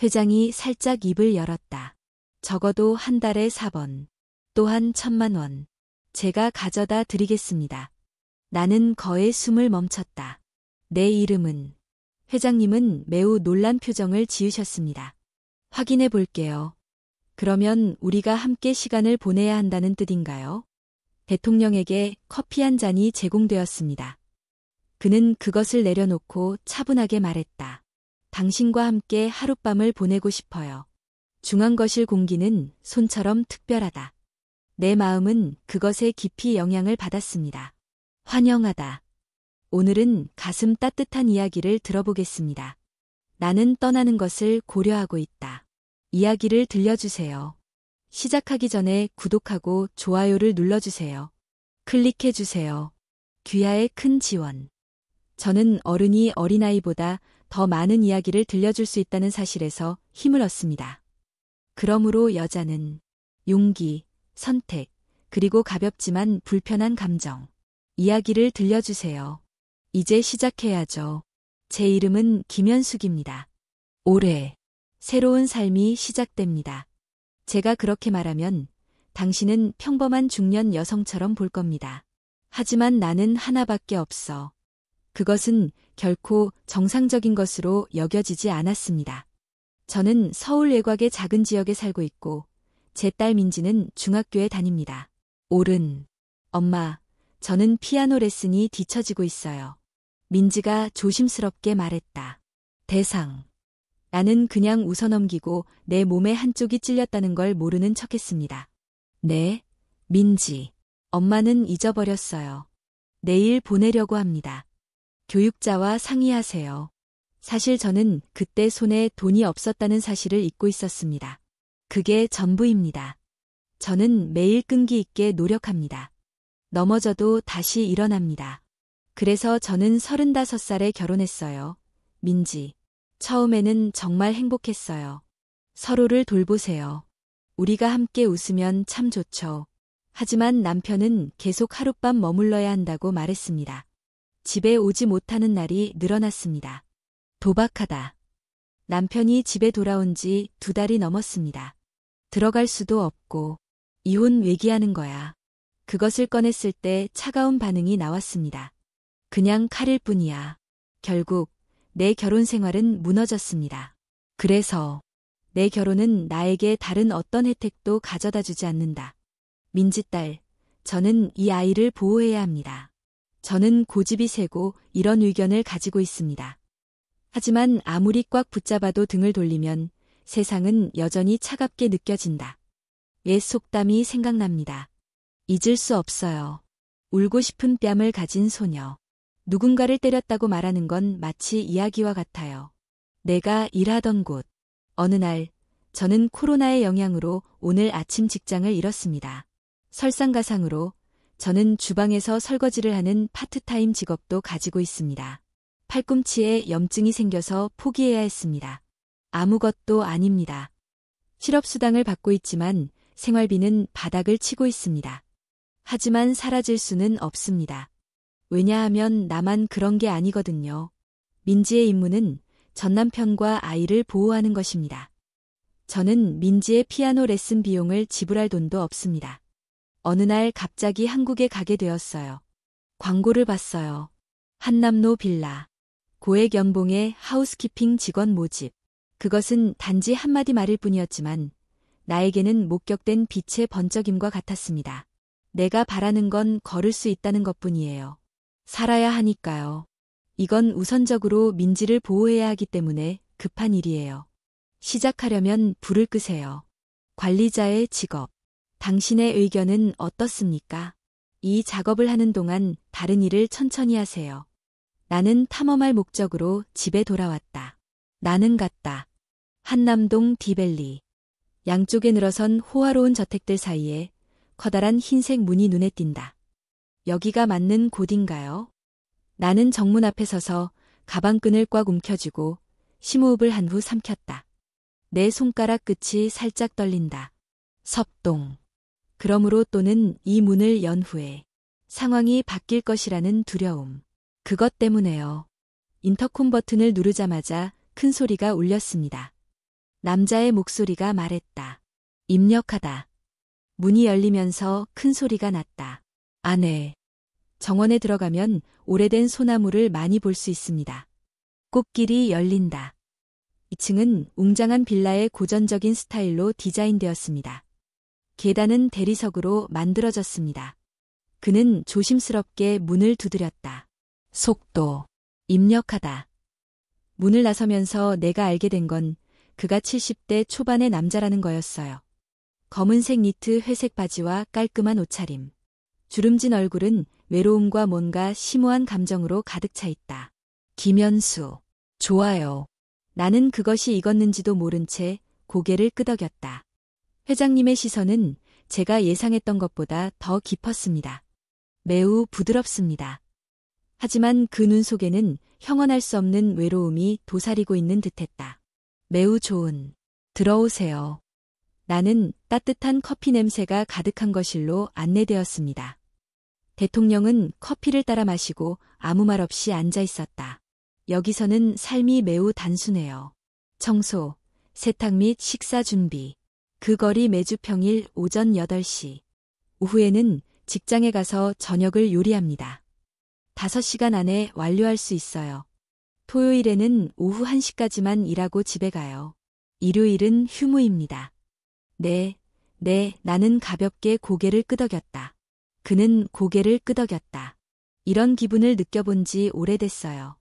회장이 살짝 입을 열었다. 적어도 한 달에 4번. 또한 1,000만 원. 제가 가져다 드리겠습니다. 나는 거의 숨을 멈췄다. 내 이름은. 회장님은 매우 놀란 표정을 지으셨습니다. 확인해 볼게요. 그러면 우리가 함께 시간을 보내야 한다는 뜻인가요? 대통령에게 커피 한 잔이 제공되었습니다. 그는 그것을 내려놓고 차분하게 말했다. 당신과 함께 하룻밤을 보내고 싶어요. 중앙거실 공기는 손처럼 특별하다. 내 마음은 그것에 깊이 영향을 받았습니다. 환영하다. 오늘은 가슴 따뜻한 이야기를 들어보겠습니다. 나는 떠나는 것을 고려하고 있다. 이야기를 들려주세요. 시작하기 전에 구독하고 좋아요를 눌러주세요. 클릭해주세요. 귀하의 큰 지원. 저는 어른이 어린아이보다 더 많은 이야기를 들려줄 수 있다는 사실에서 힘을 얻습니다. 그러므로 여자는 용기, 선택, 그리고 가볍지만 불편한 감정. 이야기를 들려주세요. 이제 시작해야죠. 제 이름은 김현숙입니다. 올해 새로운 삶이 시작됩니다. 제가 그렇게 말하면 당신은 평범한 중년 여성처럼 볼 겁니다. 하지만 나는 하나밖에 없어. 그것은 결코 정상적인 것으로 여겨지지 않았습니다. 저는 서울 외곽의 작은 지역에 살고 있고 제 딸 민지는 중학교에 다닙니다. 엄마, 저는 피아노 레슨이 뒤처지고 있어요. 민지가 조심스럽게 말했다. 대상. 나는 그냥 웃어넘기고 내 몸의 한쪽이 찔렸다는 걸 모르는 척했습니다. 네, 민지. 엄마는 잊어버렸어요. 내일 보내려고 합니다. 교육자와 상의하세요. 사실 저는 그때 손에 돈이 없었다는 사실을 잊고 있었습니다. 그게 전부입니다. 저는 매일 끈기 있게 노력합니다. 넘어져도 다시 일어납니다. 그래서 저는 35살에 결혼했어요. 민지. 처음에는 정말 행복했어요. 서로를 돌보세요. 우리가 함께 웃으면 참 좋죠. 하지만 남편은 계속 하룻밤 머물러야 한다고 말했습니다. 집에 오지 못하는 날이 늘어났습니다. 도박하다. 남편이 집에 돌아온 지 2달이 넘었습니다. 들어갈 수도 없고 이혼 외기하는 거야. 그것을 꺼냈을 때 차가운 반응이 나왔습니다. 그냥 칼일 뿐이야. 결국 내 결혼 생활은 무너졌습니다. 그래서 내 결혼은 나에게 다른 어떤 혜택도 가져다 주지 않는다. 민지 딸, 저는 이 아이를 보호해야 합니다. 저는 고집이 세고 이런 의견을 가지고 있습니다. 하지만 아무리 꽉 붙잡아도 등을 돌리면 세상은 여전히 차갑게 느껴진다. 옛 속담이 생각납니다. 잊을 수 없어요. 울고 싶은 뺨을 가진 소녀. 누군가를 때렸다고 말하는 건 마치 이야기와 같아요. 내가 일하던 곳. 어느 날 저는 코로나의 영향으로 오늘 아침 직장을 잃었습니다. 설상가상으로 저는 주방에서 설거지를 하는 파트타임 직업도 가지고 있습니다. 팔꿈치에 염증이 생겨서 포기해야 했습니다. 아무것도 아닙니다. 실업수당을 받고 있지만 생활비는 바닥을 치고 있습니다. 하지만 사라질 수는 없습니다. 왜냐하면 나만 그런 게 아니거든요. 민지의 임무는 전남편과 아이를 보호하는 것입니다. 저는 민지의 피아노 레슨 비용을 지불할 돈도 없습니다. 어느 날 갑자기 한국에 가게 되었어요. 광고를 봤어요. 한남로 빌라. 고액 연봉의 하우스키핑 직원 모집. 그것은 단지 한마디 말일 뿐이었지만 나에게는 목격된 빛의 번쩍임과 같았습니다. 내가 바라는 건 걸을 수 있다는 것뿐이에요. 살아야 하니까요. 이건 우선적으로 민지를 보호해야 하기 때문에 급한 일이에요. 시작하려면 불을 끄세요. 관리자의 직업. 당신의 의견은 어떻습니까? 이 작업을 하는 동안 다른 일을 천천히 하세요. 나는 탐험할 목적으로 집에 돌아왔다. 나는 갔다. 한남동 디벨리. 양쪽에 늘어선 호화로운 저택들 사이에 커다란 흰색 문이 눈에 띈다. 여기가 맞는 곳인가요? 나는 정문 앞에 서서 가방끈을 꽉 움켜쥐고 심호흡을 한 후 삼켰다. 내 손가락 끝이 살짝 떨린다. 섭동. 그러므로 또는 이 문을 연 후에 상황이 바뀔 것이라는 두려움. 그것 때문에요. 인터콤 버튼을 누르자마자 큰 소리가 울렸습니다. 남자의 목소리가 말했다. 입력하다. 문이 열리면서 큰 소리가 났다. 안에. 정원에 들어가면 오래된 소나무를 많이 볼 수 있습니다. 꽃길이 열린다. 2층은 웅장한 빌라의 고전적인 스타일로 디자인되었습니다. 계단은 대리석으로 만들어졌습니다. 그는 조심스럽게 문을 두드렸다. 속도. 입력하다. 문을 나서면서 내가 알게 된 건 그가 70대 초반의 남자라는 거였어요. 검은색 니트 회색 바지와 깔끔한 옷차림. 주름진 얼굴은 외로움과 뭔가 심오한 감정으로 가득 차 있다. 김현수. 좋아요. 나는 그것이 익었는지도 모른 채 고개를 끄덕였다. 회장님의 시선은 제가 예상했던 것보다 더 깊었습니다. 매우 부드럽습니다. 하지만 그 눈 속에는 형언할 수 없는 외로움이 도사리고 있는 듯했다. 매우 좋은. 들어오세요. 나는 따뜻한 커피 냄새가 가득한 거실로 안내되었습니다. 대통령은 커피를 따라 마시고 아무 말 없이 앉아 있었다. 여기서는 삶이 매우 단순해요. 청소, 세탁 및 식사 준비. 그 거리 매주 평일 오전 8시. 오후에는 직장에 가서 저녁을 요리합니다. 5시간 안에 완료할 수 있어요. 토요일에는 오후 1시까지만 일하고 집에 가요. 일요일은 휴무입니다. 네, 나는 가볍게 고개를 끄덕였다. 그는 고개를 끄덕였다. 이런 기분을 느껴본 지 오래됐어요.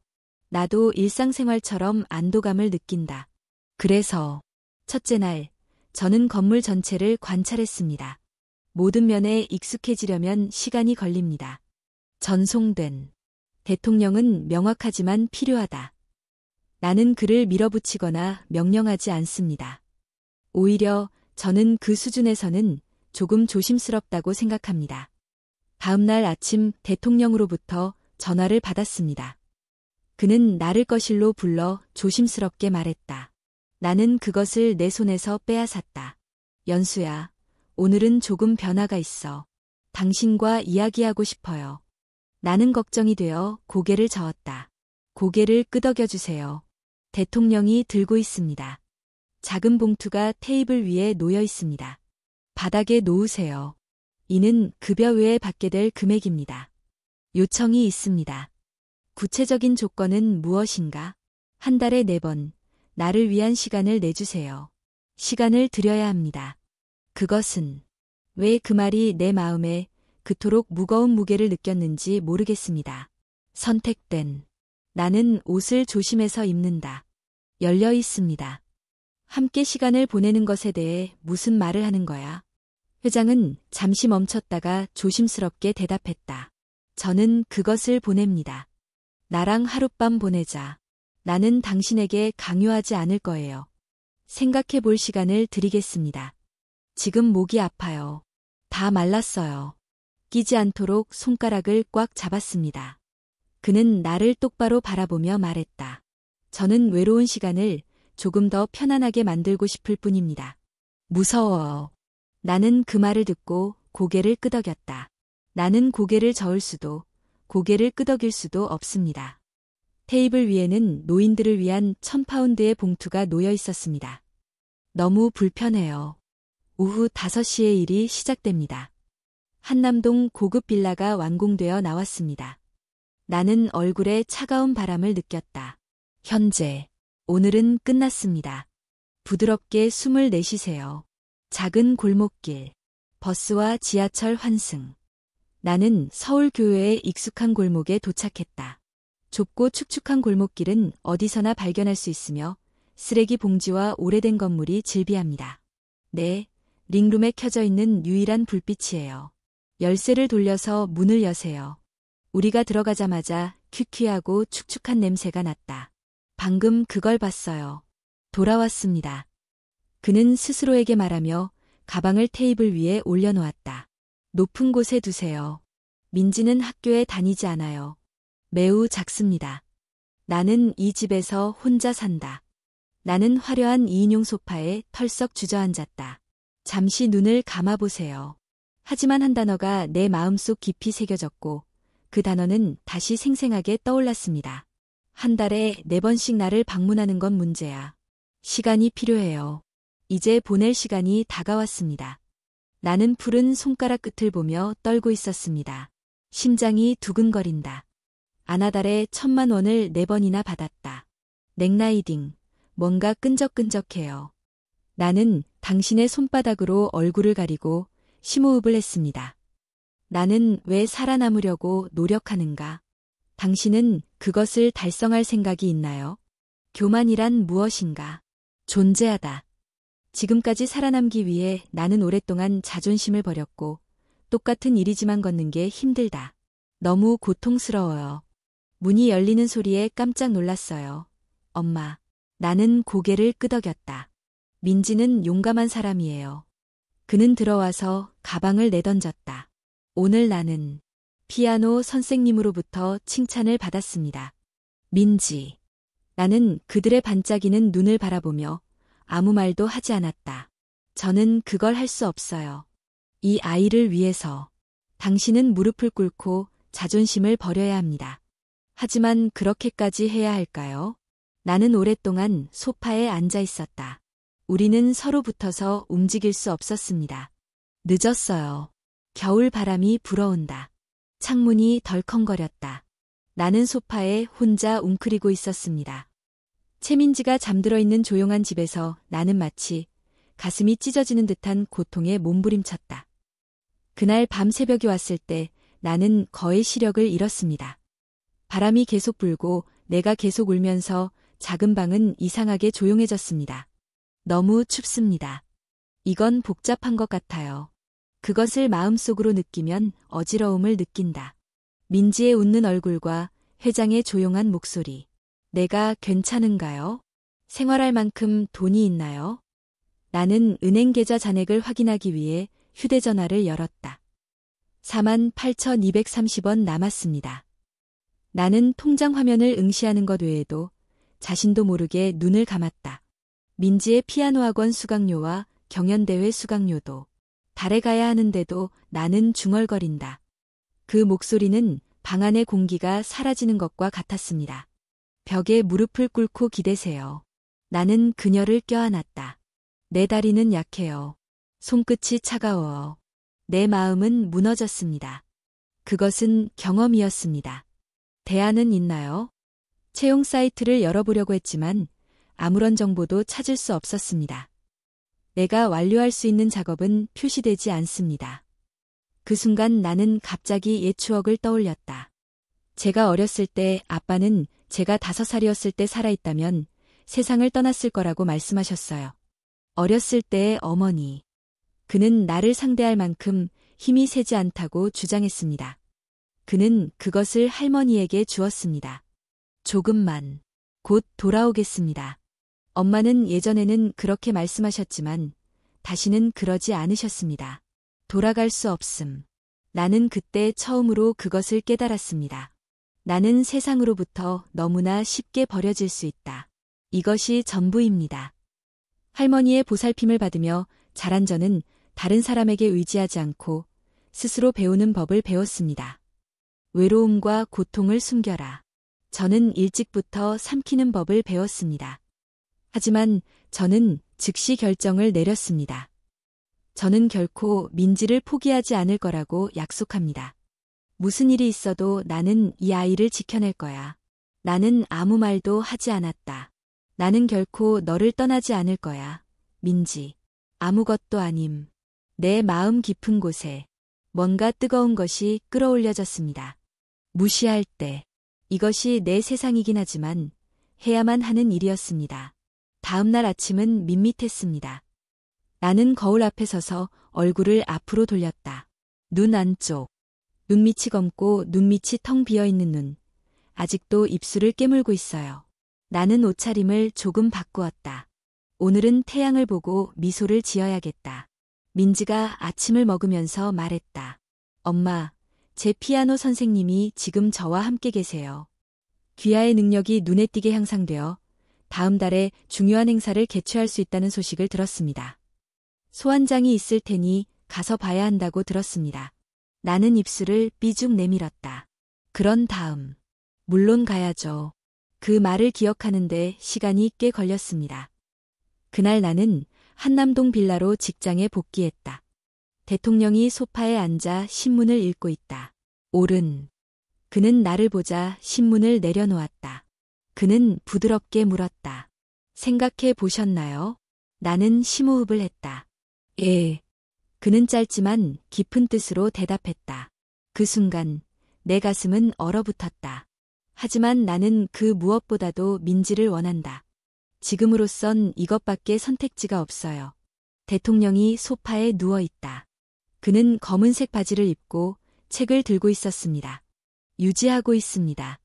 나도 일상생활처럼 안도감을 느낀다. 그래서 첫째 날, 저는 건물 전체를 관찰했습니다. 모든 면에 익숙해지려면 시간이 걸립니다. 전송된. 대통령은 명확하지만 필요하다. 나는 그를 밀어붙이거나 명령하지 않습니다. 오히려 저는 그 수준에서는 조금 조심스럽다고 생각합니다. 다음 날 아침 대통령으로부터 전화를 받았습니다. 그는 나를 거실로 불러 조심스럽게 말했다. 나는 그것을 내 손에서 빼앗았다. 연수야, 오늘은 조금 변화가 있어. 당신과 이야기하고 싶어요. 나는 걱정이 되어 고개를 저었다. 고개를 끄덕여 주세요. 대통령이 들고 있습니다. 작은 봉투가 테이블 위에 놓여 있습니다. 바닥에 놓으세요. 이는 급여 외에 받게 될 금액입니다. 요청이 있습니다. 구체적인 조건은 무엇인가? 한 달에 4번, 나를 위한 시간을 내주세요. 시간을 드려야 합니다. 그것은 왜 그 말이 내 마음에 그토록 무거운 무게를 느꼈는지 모르겠습니다. 선택된. 나는 옷을 조심해서 입는다. 열려 있습니다. 함께 시간을 보내는 것에 대해 무슨 말을 하는 거야? 회장은 잠시 멈췄다가 조심스럽게 대답했다. 저는 그것을 보냅니다. 나랑 하룻밤 보내자. 나는 당신에게 강요하지 않을 거예요. 생각해 볼 시간을 드리겠습니다. 지금 목이 아파요. 다 말랐어요. 끼지 않도록 손가락을 꽉 잡았습니다. 그는 나를 똑바로 바라보며 말했다. 저는 외로운 시간을 조금 더 편안하게 만들고 싶을 뿐입니다. 무서워요. 나는 그 말을 듣고 고개를 끄덕였다. 나는 고개를 저을 수도, 고개를 끄덕일 수도 없습니다. 테이블 위에는 노인들을 위한 1000파운드의 봉투가 놓여 있었습니다. 너무 불편해요. 오후 5시에 일이 시작됩니다. 한남동 고급 빌라가 완공되어 나왔습니다. 나는 얼굴에 차가운 바람을 느꼈다. 현재, 오늘은 끝났습니다. 부드럽게 숨을 내쉬세요. 작은 골목길, 버스와 지하철 환승. 나는 서울 교외의 익숙한 골목에 도착했다. 좁고 축축한 골목길은 어디서나 발견할 수 있으며 쓰레기 봉지와 오래된 건물이 질비합니다. 네, 링룸에 켜져 있는 유일한 불빛이에요. 열쇠를 돌려서 문을 여세요. 우리가 들어가자마자 퀴퀴하고 축축한 냄새가 났다. 방금 그걸 봤어요. 돌아왔습니다. 그는 스스로에게 말하며 가방을 테이블 위에 올려놓았다. 높은 곳에 두세요. 민지는 학교에 다니지 않아요. 매우 작습니다. 나는 이 집에서 혼자 산다. 나는 화려한 2인용 소파에 털썩 주저앉았다. 잠시 눈을 감아보세요. 하지만 한 단어가 내 마음속 깊이 새겨졌고 그 단어는 다시 생생하게 떠올랐습니다. 한 달에 4번씩 나를 방문하는 건 문제야. 시간이 필요해요. 이제 보낼 시간이 다가왔습니다. 나는 푸른 손가락 끝을 보며 떨고 있었습니다. 심장이 두근거린다. 아나달에 1,000만 원을 4번이나 받았다. 넥라이딩, 뭔가 끈적끈적해요. 나는 당신의 손바닥으로 얼굴을 가리고 심호흡을 했습니다. 나는 왜 살아남으려고 노력하는가? 당신은 그것을 달성할 생각이 있나요? 교만이란 무엇인가? 존재하다. 지금까지 살아남기 위해 나는 오랫동안 자존심을 버렸고 똑같은 이리지만 걷는 게 힘들다. 너무 고통스러워요. 문이 열리는 소리에 깜짝 놀랐어요. 엄마. 나는 고개를 끄덕였다. 민지는 용감한 사람이에요. 그는 들어와서 가방을 내던졌다. 오늘 나는 피아노 선생님으로부터 칭찬을 받았습니다. 민지. 나는 그들의 반짝이는 눈을 바라보며 아무 말도 하지 않았다. 저는 그걸 할 수 없어요. 이 아이를 위해서. 당신은 무릎을 꿇고 자존심을 버려야 합니다. 하지만 그렇게까지 해야 할까요? 나는 오랫동안 소파에 앉아 있었다. 우리는 서로 붙어서 움직일 수 없었습니다. 늦었어요. 겨울 바람이 불어온다. 창문이 덜컹거렸다. 나는 소파에 혼자 웅크리고 있었습니다. 최민지가 잠들어 있는 조용한 집에서 나는 마치 가슴이 찢어지는 듯한 고통에 몸부림쳤다. 그날 밤 새벽이 왔을 때 나는 거의 시력을 잃었습니다. 바람이 계속 불고 내가 계속 울면서 작은 방은 이상하게 조용해졌습니다. 너무 춥습니다. 이건 복잡한 것 같아요. 그것을 마음속으로 느끼면 어지러움을 느낀다. 민지의 웃는 얼굴과 회장의 조용한 목소리. 내가 괜찮은가요? 생활할 만큼 돈이 있나요? 나는 은행 계좌 잔액을 확인하기 위해 휴대전화를 열었다. 48,230원 남았습니다. 나는 통장 화면을 응시하는 것 외에도 자신도 모르게 눈을 감았다. 민지의 피아노 학원 수강료와 경연대회 수강료도. 달에 가야 하는데도 나는 중얼거린다. 그 목소리는 방 안의 공기가 사라지는 것과 같았습니다. 벽에 무릎을 꿇고 기대세요. 나는 그녀를 껴안았다. 내 다리는 약해요. 손끝이 차가워요. 내 마음은 무너졌습니다. 그것은 경험이었습니다. 대안은 있나요? 채용 사이트를 열어보려고 했지만 아무런 정보도 찾을 수 없었습니다. 내가 완료할 수 있는 작업은 표시되지 않습니다. 그 순간 나는 갑자기 옛 추억을 떠올렸다. 제가 어렸을 때 아빠는 제가 5살이었을 때 살아있다면 세상을 떠났을 거라고 말씀하셨어요. 어렸을 때의 어머니. 그는 나를 상대할 만큼 힘이 세지 않다고 주장했습니다. 그는 그것을 할머니에게 주었습니다. 조금만. 곧 돌아오겠습니다. 엄마는 예전에는 그렇게 말씀하셨지만 다시는 그러지 않으셨습니다. 돌아갈 수 없음. 나는 그때 처음으로 그것을 깨달았습니다. 나는 세상으로부터 너무나 쉽게 버려질 수 있다. 이것이 전부입니다. 할머니의 보살핌을 받으며 자란 저는 다른 사람에게 의지하지 않고 스스로 배우는 법을 배웠습니다. 외로움과 고통을 숨겨라. 저는 일찍부터 삼키는 법을 배웠습니다. 하지만 저는 즉시 결정을 내렸습니다. 저는 결코 민지를 포기하지 않을 거라고 약속합니다. 무슨 일이 있어도 나는 이 아이를 지켜낼 거야. 나는 아무 말도 하지 않았다. 나는 결코 너를 떠나지 않을 거야. 민지. 아무것도 아님. 내 마음 깊은 곳에 뭔가 뜨거운 것이 끌어올려졌습니다. 무시할 때. 이것이 내 세상이긴 하지만 해야만 하는 일이었습니다. 다음 날 아침은 밋밋했습니다. 나는 거울 앞에 서서 얼굴을 앞으로 돌렸다. 눈 안쪽. 눈밑이 검고 눈밑이 텅 비어있는 눈. 아직도 입술을 깨물고 있어요. 나는 옷차림을 조금 바꾸었다. 오늘은 태양을 보고 미소를 지어야겠다. 민지가 아침을 먹으면서 말했다. 엄마, 제 피아노 선생님이 지금 저와 함께 계세요. 귀하의 능력이 눈에 띄게 향상되어 다음 달에 중요한 행사를 개최할 수 있다는 소식을 들었습니다. 소환장이 있을 테니 가서 봐야 한다고 들었습니다. 나는 입술을 삐죽 내밀었다. 그런 다음. 물론 가야죠. 그 말을 기억하는데 시간이 꽤 걸렸습니다. 그날 나는 한남동 빌라로 직장에 복귀했다. 대통령이 소파에 앉아 신문을 읽고 있다. 옳은. 그는 나를 보자 신문을 내려놓았다. 그는 부드럽게 물었다. 생각해 보셨나요? 나는 심호흡을 했다. 예. 그는 짧지만 깊은 뜻으로 대답했다. 그 순간 내 가슴은 얼어붙었다. 하지만 나는 그 무엇보다도 민지를 원한다. 지금으로선 이것밖에 선택지가 없어요. 대통령이 소파에 누워 있다. 그는 검은색 바지를 입고 책을 들고 있었습니다. 유지하고 있습니다.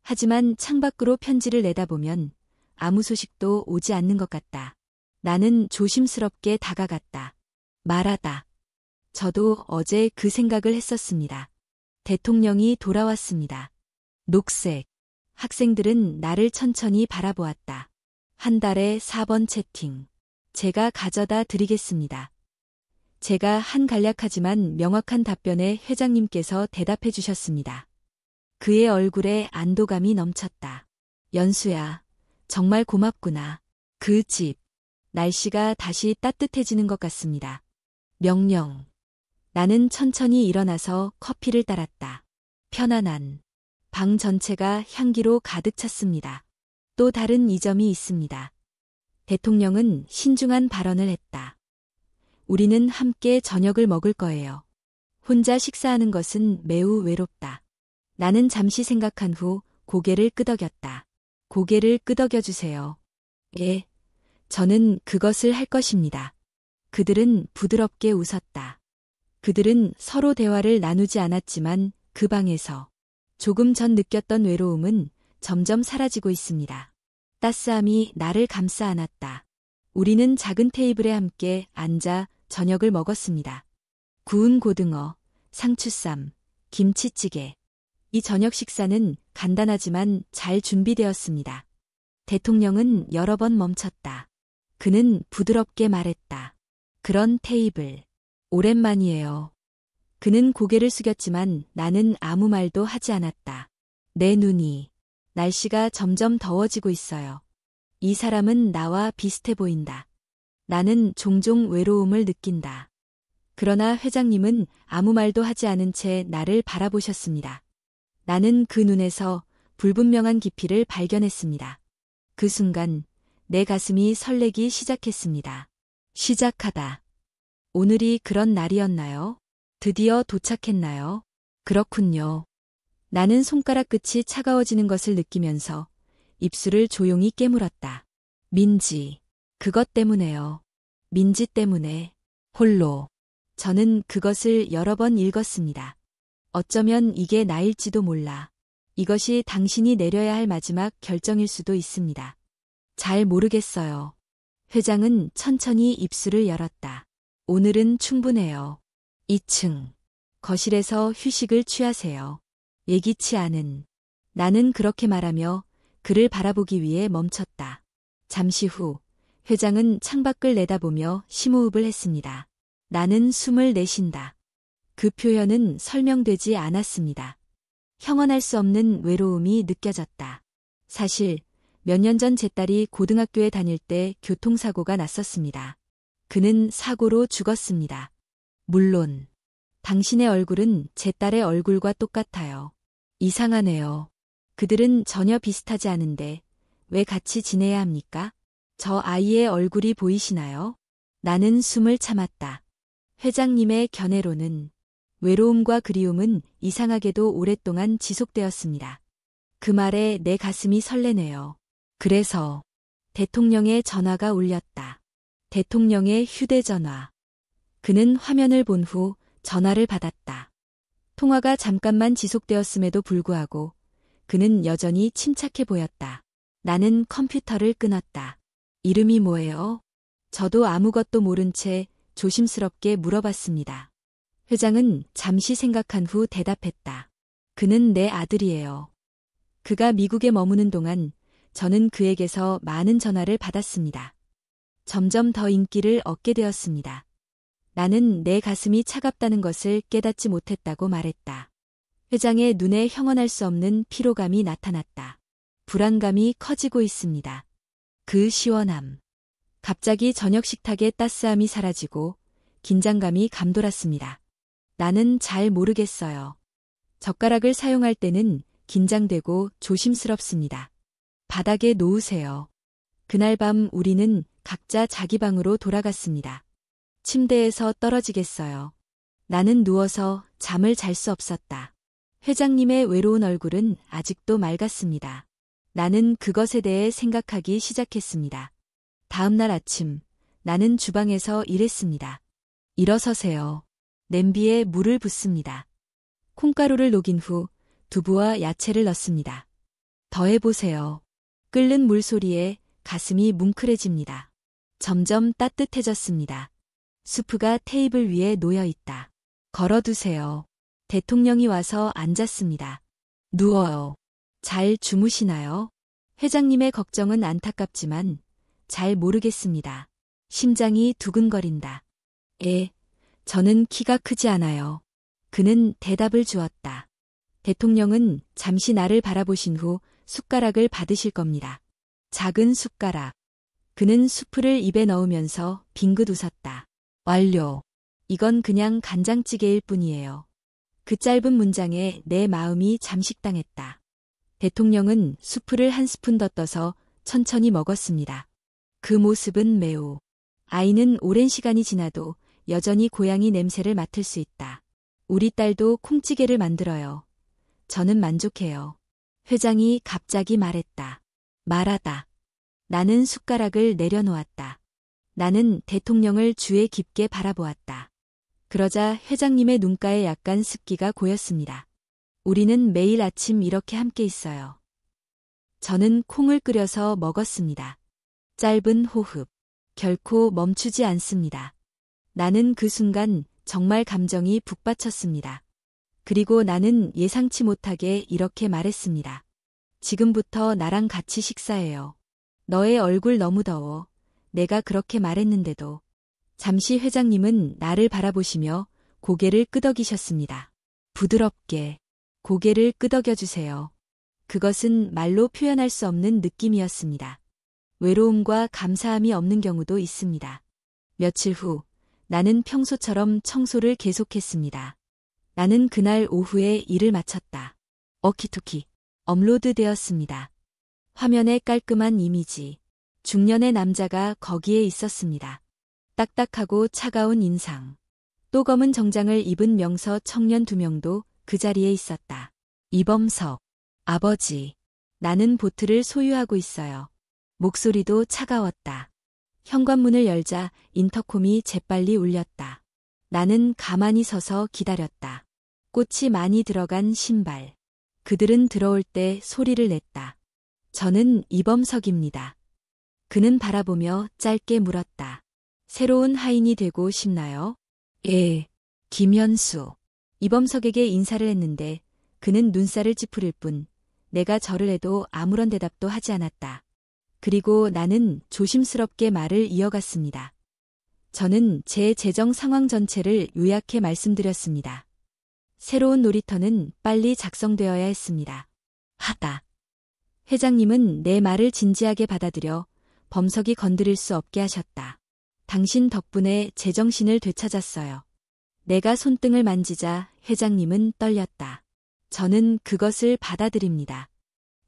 하지만 창밖으로 편지를 내다보면 아무 소식도 오지 않는 것 같다. 나는 조심스럽게 다가갔다. 말하다. 저도 어제 그 생각을 했었습니다. 대통령이 돌아왔습니다. 녹색. 학생들은 나를 천천히 바라보았다. 한 달에 4번 채팅. 제가 가져다 드리겠습니다. 제가 한 간략하지만 명확한 답변에 회장님께서 대답해 주셨습니다. 그의 얼굴에 안도감이 넘쳤다. 연수야, 정말 고맙구나. 그 집. 날씨가 다시 따뜻해지는 것 같습니다. 명령. 나는 천천히 일어나서 커피를 따랐다. 편안한. 방 전체가 향기로 가득 찼습니다. 또 다른 이점이 있습니다. 대통령은 신중한 발언을 했다. 우리는 함께 저녁을 먹을 거예요. 혼자 식사하는 것은 매우 외롭다. 나는 잠시 생각한 후 고개를 끄덕였다. 고개를 끄덕여 주세요. 예, 저는 그것을 할 것입니다. 그들은 부드럽게 웃었다. 그들은 서로 대화를 나누지 않았지만 그 방에서 조금 전 느꼈던 외로움은 점점 사라지고 있습니다. 따스함이 나를 감싸 안았다. 우리는 작은 테이블에 함께 앉아 저녁을 먹었습니다. 구운 고등어, 상추쌈, 김치찌개. 이 저녁 식사는 간단하지만 잘 준비되었습니다. 대통령은 여러 번 멈췄다. 그는 부드럽게 말했다. 그런 테이블. 오랜만이에요. 그는 고개를 숙였지만 나는 아무 말도 하지 않았다. 내 눈이. 날씨가 점점 더워지고 있어요. 이 사람은 나와 비슷해 보인다. 나는 종종 외로움을 느낀다. 그러나 회장님은 아무 말도 하지 않은 채 나를 바라보셨습니다. 나는 그 눈에서 불분명한 깊이를 발견했습니다. 그 순간 내 가슴이 설레기 시작했습니다. 시작하다. 오늘이 그런 날이었나요? 드디어 도착했나요? 그렇군요. 나는 손가락 끝이 차가워지는 것을 느끼면서 입술을 조용히 깨물었다. 민지. 그것 때문에요. 민지 때문에. 홀로. 저는 그것을 여러 번 읽었습니다. 어쩌면 이게 나일지도 몰라. 이것이 당신이 내려야 할 마지막 결정일 수도 있습니다. 잘 모르겠어요. 회장은 천천히 입술을 열었다. 오늘은 충분해요. 2층. 거실에서 휴식을 취하세요. 예기치 않은. 나는 그렇게 말하며 그를 바라보기 위해 멈췄다. 잠시 후 회장은 창밖을 내다보며 심호흡을 했습니다. 나는 숨을 내쉰다. 그 표현은 설명되지 않았습니다. 형언할 수 없는 외로움이 느껴졌다. 사실 몇 년 전 제 딸이 고등학교에 다닐 때 교통사고가 났었습니다. 그는 사고로 죽었습니다. 물론 당신의 얼굴은 제 딸의 얼굴과 똑같아요. 이상하네요. 그들은 전혀 비슷하지 않은데 왜 같이 지내야 합니까? 저 아이의 얼굴이 보이시나요? 나는 숨을 참았다. 회장님의 견해로는 외로움과 그리움은 이상하게도 오랫동안 지속되었습니다. 그 말에 내 가슴이 설레네요. 그래서 대통령의 전화가 울렸다. 대통령의 휴대전화. 그는 화면을 본 후 전화를 받았다. 통화가 잠깐만 지속되었음에도 불구하고 그는 여전히 침착해 보였다. 나는 컴퓨터를 끊었다. 이름이 뭐예요? 저도 아무것도 모른 채 조심스럽게 물어봤습니다. 회장은 잠시 생각한 후 대답했다. 그는 내 아들이에요. 그가 미국에 머무는 동안 저는 그에게서 많은 전화를 받았습니다. 점점 더 인기를 얻게 되었습니다. 나는 내 가슴이 차갑다는 것을 깨닫지 못했다고 말했다. 회장의 눈에 형언할 수 없는 피로감이 나타났다. 불안감이 커지고 있습니다. 그 시원함. 갑자기 저녁 식탁의 따스함이 사라지고 긴장감이 감돌았습니다. 나는 잘 모르겠어요. 젓가락을 사용할 때는 긴장되고 조심스럽습니다. 바닥에 놓으세요. 그날 밤 우리는 각자 자기 방으로 돌아갔습니다. 침대에서 떨어지겠어요. 나는 누워서 잠을 잘 수 없었다. 회장님의 외로운 얼굴은 아직도 맑았습니다. 나는 그것에 대해 생각하기 시작했습니다. 다음 날 아침, 나는 주방에서 일했습니다. 일어서세요. 냄비에 물을 붓습니다. 콩가루를 녹인 후 두부와 야채를 넣습니다. 더해보세요. 끓는 물소리에 가슴이 뭉클해집니다. 점점 따뜻해졌습니다. 수프가 테이블 위에 놓여 있다. 걸어두세요. 대통령이 와서 앉았습니다. 누워요. 잘 주무시나요? 회장님의 걱정은 안타깝지만 잘 모르겠습니다. 심장이 두근거린다. 저는 키가 크지 않아요. 그는 대답을 주었다. 대통령은 잠시 나를 바라보신 후 숟가락을 받으실 겁니다. 작은 숟가락. 그는 수프를 입에 넣으면서 빙긋 웃었다. 완료. 이건 그냥 간장찌개일 뿐이에요. 그 짧은 문장에 내 마음이 잠식당했다. 대통령은 수프를 한 스푼 더 떠서 천천히 먹었습니다. 그 모습은 매우. 아이는 오랜 시간이 지나도 여전히 고향이 냄새를 맡을 수 있다. 우리 딸도 콩찌개를 만들어요. 저는 만족해요. 회장이 갑자기 말했다. 말하다. 나는 숟가락을 내려놓았다. 나는 대통령을 주에 깊게 바라보았다. 그러자 회장님의 눈가에 약간 습기가 고였습니다. 우리는 매일 아침 이렇게 함께 있어요. 저는 콩을 끓여서 먹었습니다. 짧은 호흡. 결코 멈추지 않습니다. 나는 그 순간 정말 감정이 북받쳤습니다. 그리고 나는 예상치 못하게 이렇게 말했습니다. 지금부터 나랑 같이 식사해요. 너의 얼굴 너무 더워. 내가 그렇게 말했는데도. 잠시 회장님은 나를 바라보시며 고개를 끄덕이셨습니다. 부드럽게 고개를 끄덕여주세요. 그것은 말로 표현할 수 없는 느낌이었습니다. 외로움과 감사함이 없는 경우도 있습니다. 며칠 후 나는 평소처럼 청소를 계속했습니다. 나는 그날 오후에 일을 마쳤다. 워키토키 업로드되었습니다. 화면에 깔끔한 이미지. 중년의 남자가 거기에 있었습니다. 딱딱하고 차가운 인상. 또 검은 정장을 입은 명서 청년 2명도 그 자리에 있었다. 이범석. 아버지. 나는 보트를 소유하고 있어요. 목소리도 차가웠다. 현관문을 열자 인터콤이 재빨리 울렸다. 나는 가만히 서서 기다렸다. 꽃이 많이 들어간 신발. 그들은 들어올 때 소리를 냈다. 저는 이범석입니다. 그는 바라보며 짧게 물었다. 새로운 하인이 되고 싶나요? 예. 김현수. 이범석에게 인사를 했는데 그는 눈살을 찌푸릴 뿐 내가 절을 해도 아무런 대답도 하지 않았다. 그리고 나는 조심스럽게 말을 이어갔습니다. 저는 제 재정 상황 전체를 요약해 말씀드렸습니다. 새로운 놀이터는 빨리 작성되어야 했습니다. 하다. 회장님은 내 말을 진지하게 받아들여 범석이 건드릴 수 없게 하셨다. 당신 덕분에 제정신을 되찾았어요. 내가 손등을 만지자 회장님은 떨렸다. 저는 그것을 받아들입니다.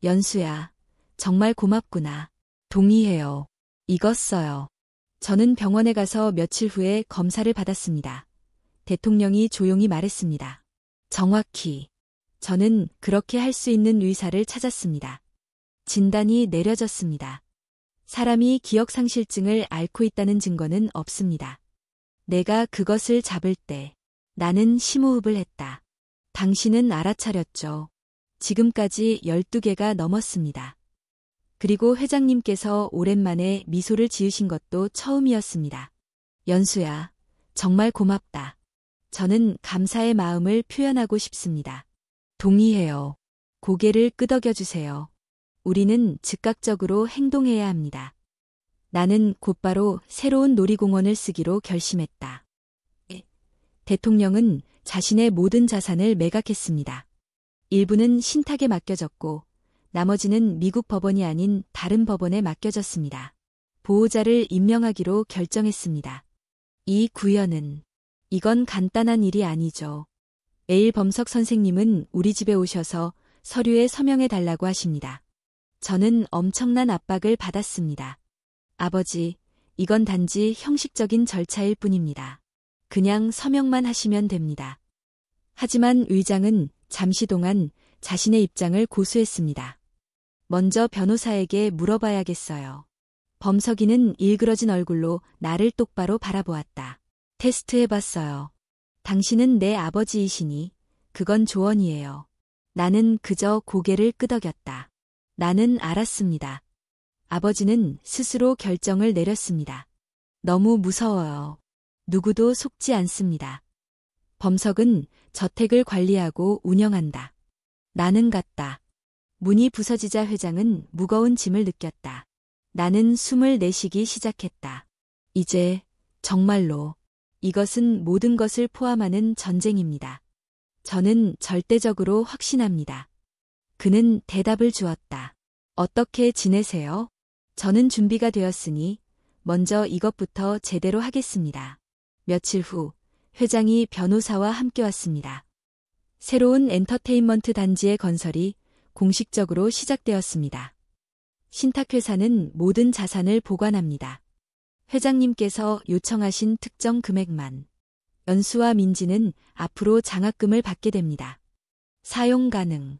연수야, 정말 고맙구나. 동의해요. 익었어요. 저는 병원에 가서 며칠 후에 검사를 받았습니다. 대통령이 조용히 말했습니다. 정확히. 저는 그렇게 할 수 있는 의사를 찾았습니다. 진단이 내려졌습니다. 사람이 기억상실증을 앓고 있다는 증거는 없습니다. 내가 그것을 잡을 때 나는 심호흡을 했다. 당신은 알아차렸죠. 지금까지 12개가 넘었습니다. 그리고 회장님께서 오랜만에 미소를 지으신 것도 처음이었습니다. 연수야, 정말 고맙다. 저는 감사의 마음을 표현하고 싶습니다. 동의해요. 고개를 끄덕여주세요. 우리는 즉각적으로 행동해야 합니다. 나는 곧바로 새로운 놀이공원을 쓰기로 결심했다. 대통령은 자신의 모든 자산을 매각했습니다. 일부는 신탁에 맡겨졌고 나머지는 미국 법원이 아닌 다른 법원에 맡겨졌습니다. 보호자를 임명하기로 결정했습니다. 이 구현은, 이건 간단한 일이 아니죠. 매일 범석 선생님은 우리 집에 오셔서 서류에 서명해 달라고 하십니다. 저는 엄청난 압박을 받았습니다. 아버지, 이건 단지 형식적인 절차일 뿐입니다. 그냥 서명만 하시면 됩니다. 하지만 의장은 잠시 동안 자신의 입장을 고수했습니다. 먼저 변호사에게 물어봐야겠어요. 범석이는 일그러진 얼굴로 나를 똑바로 바라보았다. 테스트해봤어요. 당신은 내 아버지이시니 그건 조언이에요. 나는 그저 고개를 끄덕였다. 나는 알았습니다. 아버지는 스스로 결정을 내렸습니다. 너무 무서워요. 누구도 속지 않습니다. 범석은 저택을 관리하고 운영한다. 나는 갔다. 문이 부서지자 회장은 무거운 짐을 느꼈다. 나는 숨을 내쉬기 시작했다. 이제 정말로 이것은 모든 것을 포함하는 전쟁입니다. 저는 절대적으로 확신합니다. 그는 대답을 주었다. 어떻게 지내세요? 저는 준비가 되었으니 먼저 이것부터 제대로 하겠습니다. 며칠 후 회장이 변호사와 함께 왔습니다. 새로운 엔터테인먼트 단지의 건설이 공식적으로 시작되었습니다. 신탁회사는 모든 자산을 보관합니다. 회장님께서 요청하신 특정 금액만. 연수와 민지는 앞으로 장학금을 받게 됩니다. 사용 가능.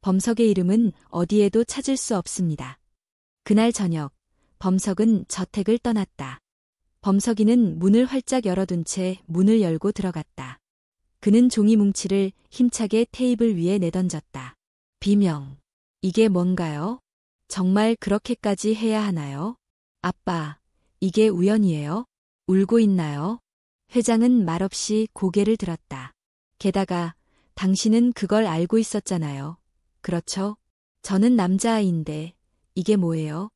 범석의 이름은 어디에도 찾을 수 없습니다. 그날 저녁, 범석은 저택을 떠났다. 범석이는 문을 활짝 열어둔 채 문을 열고 들어갔다. 그는 종이 뭉치를 힘차게 테이블 위에 내던졌다. 비명. 이게 뭔가요? 정말 그렇게까지 해야 하나요? 아빠, 이게 우연이에요? 울고 있나요? 회장은 말없이 고개를 들었다. 게다가 당신은 그걸 알고 있었잖아요. 그렇죠? 저는 남자아이인데 이게 뭐예요?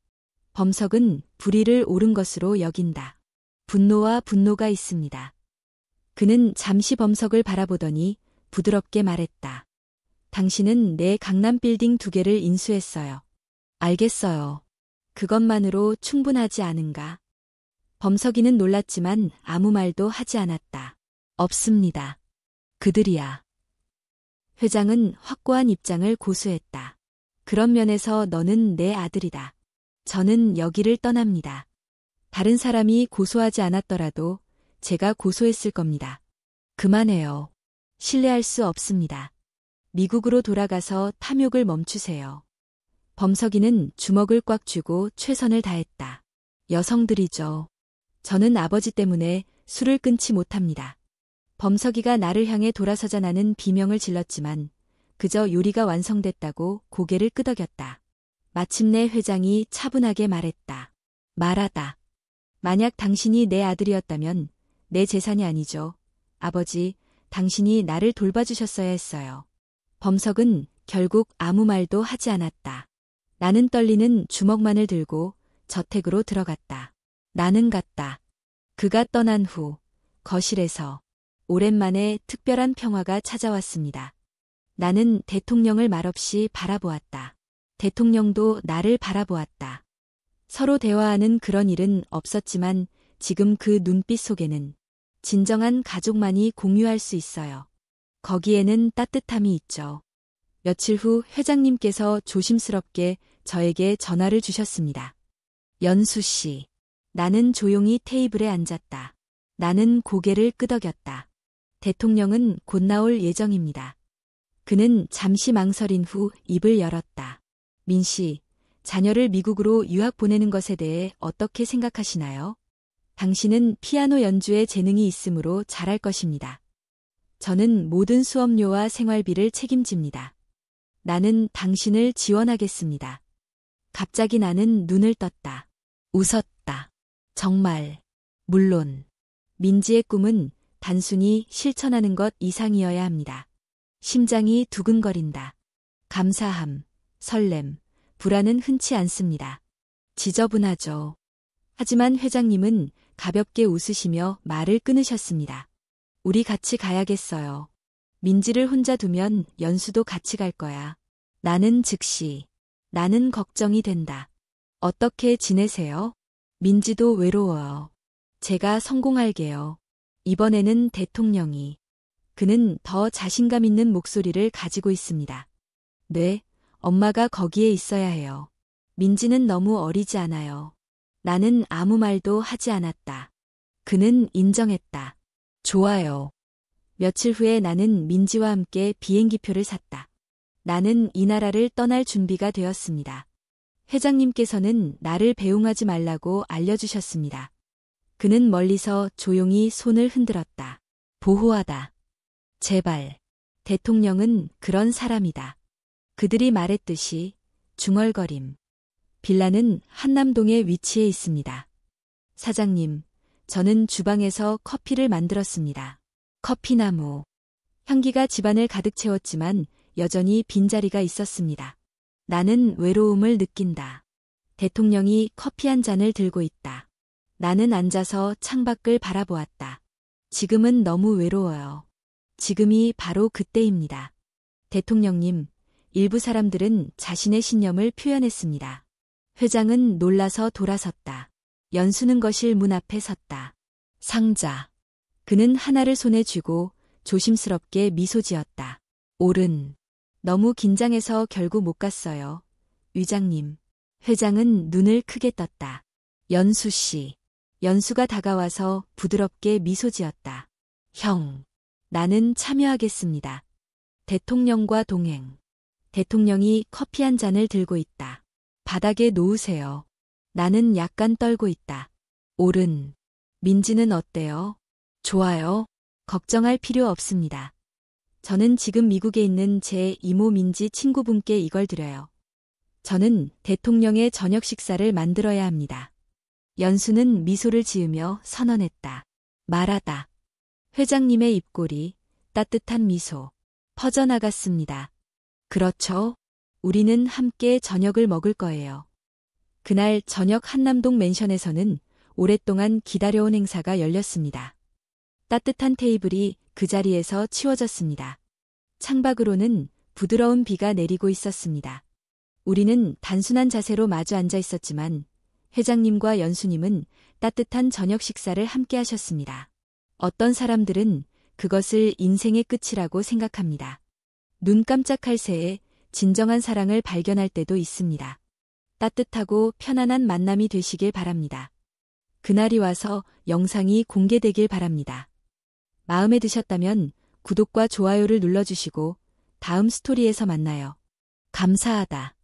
범석은 불의를 옳은 것으로 여긴다. 분노와 분노가 있습니다. 그는 잠시 범석을 바라보더니 부드럽게 말했다. 당신은 내 강남 빌딩 2개를 인수했어요. 알겠어요. 그것만으로 충분하지 않은가? 범석이는 놀랐지만 아무 말도 하지 않았다. 없습니다. 그들이야. 회장은 확고한 입장을 고수했다. 그런 면에서 너는 내 아들이다. 저는 여기를 떠납니다. 다른 사람이 고소하지 않았더라도 제가 고소했을 겁니다. 그만해요. 신뢰할 수 없습니다. 미국으로 돌아가서 탐욕을 멈추세요. 범석이는 주먹을 꽉 쥐고 최선을 다했다. 여성들이죠. 저는 아버지 때문에 술을 끊지 못합니다. 범석이가 나를 향해 돌아서자 나는 비명을 질렀지만 그저 요리가 완성됐다고 고개를 끄덕였다. 마침내 회장이 차분하게 말했다. 말하다. 만약 당신이 내 아들이었다면 내 재산이 아니죠. 아버지, 당신이 나를 돌봐주셨어야 했어요. 범석은 결국 아무 말도 하지 않았다. 나는 떨리는 주먹만을 들고 저택으로 들어갔다. 나는 갔다. 그가 떠난 후 거실에서 오랜만에 특별한 평화가 찾아왔습니다. 나는 대통령을 말없이 바라보았다. 대통령도 나를 바라보았다. 서로 대화하는 그런 일은 없었지만 지금 그 눈빛 속에는 진정한 가족만이 공유할 수 있어요. 거기에는 따뜻함이 있죠. 며칠 후 회장님께서 조심스럽게 저에게 전화를 주셨습니다. 연수 씨. 나는 조용히 테이블에 앉았다. 나는 고개를 끄덕였다. 대통령은 곧 나올 예정입니다. 그는 잠시 망설인 후 입을 열었다. 민 씨, 자녀를 미국으로 유학 보내는 것에 대해 어떻게 생각하시나요? 당신은 피아노 연주에 재능이 있으므로 잘할 것입니다. 저는 모든 수업료와 생활비를 책임집니다. 나는 당신을 지원하겠습니다. 갑자기 나는 눈을 떴다. 웃었다. 정말. 물론. 민지의 꿈은 단순히 실천하는 것 이상이어야 합니다. 심장이 두근거린다. 감사함, 설렘, 불안은 흔치 않습니다. 지저분하죠. 하지만 회장님은 가볍게 웃으시며 말을 끊으셨습니다. 우리 같이 가야겠어요. 민지를 혼자 두면 연수도 같이 갈 거야. 나는 즉시. 나는 걱정이 된다. 어떻게 지내세요? 민지도 외로워요. 제가 성공할게요. 이번에는 대통령이. 그는 더 자신감 있는 목소리를 가지고 있습니다. 네, 엄마가 거기에 있어야 해요. 민지는 너무 어리지 않아요. 나는 아무 말도 하지 않았다. 그는 인정했다. 좋아요. 며칠 후에 나는 민지와 함께 비행기표를 샀다. 나는 이 나라를 떠날 준비가 되었습니다. 회장님께서는 나를 배웅하지 말라고 알려주셨습니다. 그는 멀리서 조용히 손을 흔들었다. 보호하다. 제발. 대통령은 그런 사람이다. 그들이 말했듯이 중얼거림. 빌라는 한남동에 위치해 있습니다. 사장님, 저는 주방에서 커피를 만들었습니다. 커피나무. 향기가 집안을 가득 채웠지만 여전히 빈자리가 있었습니다. 나는 외로움을 느낀다. 대통령이 커피 한 잔을 들고 있다. 나는 앉아서 창밖을 바라보았다. 지금은 너무 외로워요. 지금이 바로 그때입니다. 대통령님, 일부 사람들은 자신의 신념을 표현했습니다. 회장은 놀라서 돌아섰다. 연수는 거실 문 앞에 섰다. 상자. 그는 하나를 손에 쥐고 조심스럽게 미소 지었다. 옳은. 너무 긴장해서 결국 못 갔어요. 위장님. 회장은 눈을 크게 떴다. 연수 씨. 연수가 다가와서 부드럽게 미소 지었다. 형. 나는 참여하겠습니다. 대통령과 동행. 대통령이 커피 한 잔을 들고 있다. 바닥에 놓으세요. 나는 약간 떨고 있다. 옳은. 민지는 어때요? 좋아요. 걱정할 필요 없습니다. 저는 지금 미국에 있는 제 이모 민지 친구분께 이걸 드려요. 저는 대통령의 저녁 식사를 만들어야 합니다. 연수는 미소를 지으며 선언했다. 말하다. 회장님의 입꼬리, 따뜻한 미소. 퍼져나갔습니다. 그렇죠. 우리는 함께 저녁을 먹을 거예요. 그날 저녁 한남동 맨션에서는 오랫동안 기다려온 행사가 열렸습니다. 따뜻한 테이블이 그 자리에서 치워졌습니다. 창밖으로는 부드러운 비가 내리고 있었습니다. 우리는 단순한 자세로 마주 앉아 있었지만 회장님과 연수님은 따뜻한 저녁 식사를 함께 하셨습니다. 어떤 사람들은 그것을 인생의 끝이라고 생각합니다. 눈 깜짝할 새에 진정한 사랑을 발견할 때도 있습니다. 따뜻하고 편안한 만남이 되시길 바랍니다. 그날이 와서 영상이 공개되길 바랍니다. 마음에 드셨다면 구독과 좋아요를 눌러주시고 다음 스토리에서 만나요. 감사하다.